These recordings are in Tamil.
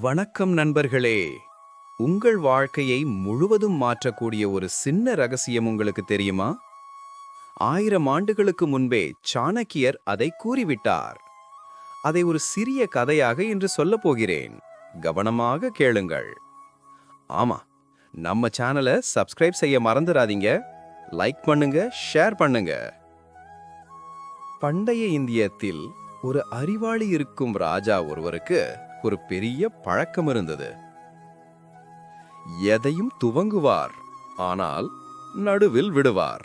வணக்கம் நண்பர்களே. உங்கள் வாழ்க்கையை முழுவதும் மாற்றக்கூடிய ஒரு சின்ன ரகசியம் உங்களுக்கு தெரியுமா? 1000 ஆண்டுகளுக்கு முன்பே சாணக்கியர் அதை கூறிவிட்டார். அதை ஒரு சிறிய கதையாக இன்று சொல்லப் போகிறேன். கவனமாக கேளுங்கள். ஆமா, நம்ம சேனலை சப்ஸ்கிரைப் செய்ய மறந்துடாதீங்க. லைக் பண்ணுங்க, ஷேர் பண்ணுங்க. பண்டைய இந்தியத்தில் ஒரு அறிவாளி இருக்கும் ராஜா ஒருவருக்கு ஒரு பெரிய பழக்கம் இருந்தது. எதையும் துவங்குவார், ஆனால் நடுவில் விடுவார்.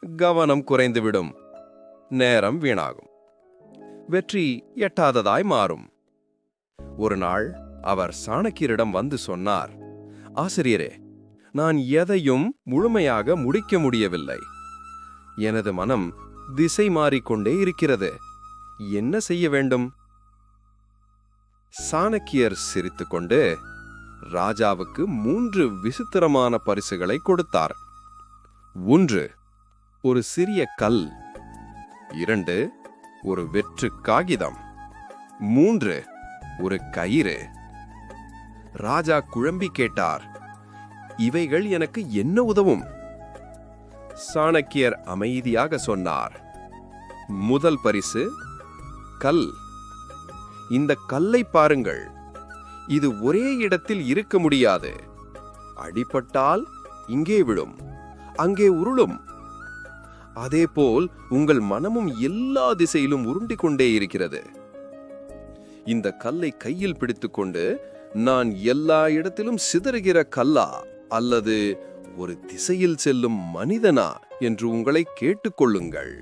கவனம் குறைந்துவிடும், நேரம் வீணாகும், வெற்றி எட்டாததாய் மாறும். ஒரு நாள் அவர் சாணக்கியரிடம் வந்து சொன்னார், ஆசிரியரே, நான் எதையும் முழுமையாக முடிக்க முடியவில்லை. எனது மனம் திசை மாறிக்கொண்டே இருக்கிறது. என்ன செய்ய வேண்டும்? சாணக்கியர் சிரித்துக்கொண்டு ராஜாவுக்கு 3 விசித்திரமான பரிசுகளை கொடுத்தார். 1, ஒரு சிறிய கல். 2, ஒரு வெற்று காகிதம். 3, ஒரு கயிறு. ராஜா குழம்பி கேட்டார், இவைகள் எனக்கு என்ன உதவும்? சாணக்கியர் அமைதியாக சொன்னார், முதல் பரிசு கல். இந்த கல்லை பாருங்கள், இது ஒரே இடத்தில் இருக்க முடியாது. அடிபட்டால் இங்கே விழும், அங்கே உருளும். அதேபோல் உங்கள் மனமும் எல்லா திசையிலும் உருண்டிக் கொண்டே இருக்கிறது. இந்த கல்லை கையில் பிடித்துக்கொண்டு நான் எல்லா இடத்திலும் சிதறுகிற கல்லா அல்லது ஒரு திசையில் செல்லும் மனிதனா என்று உங்களை கேட்டுக்கொள்ளுங்கள்.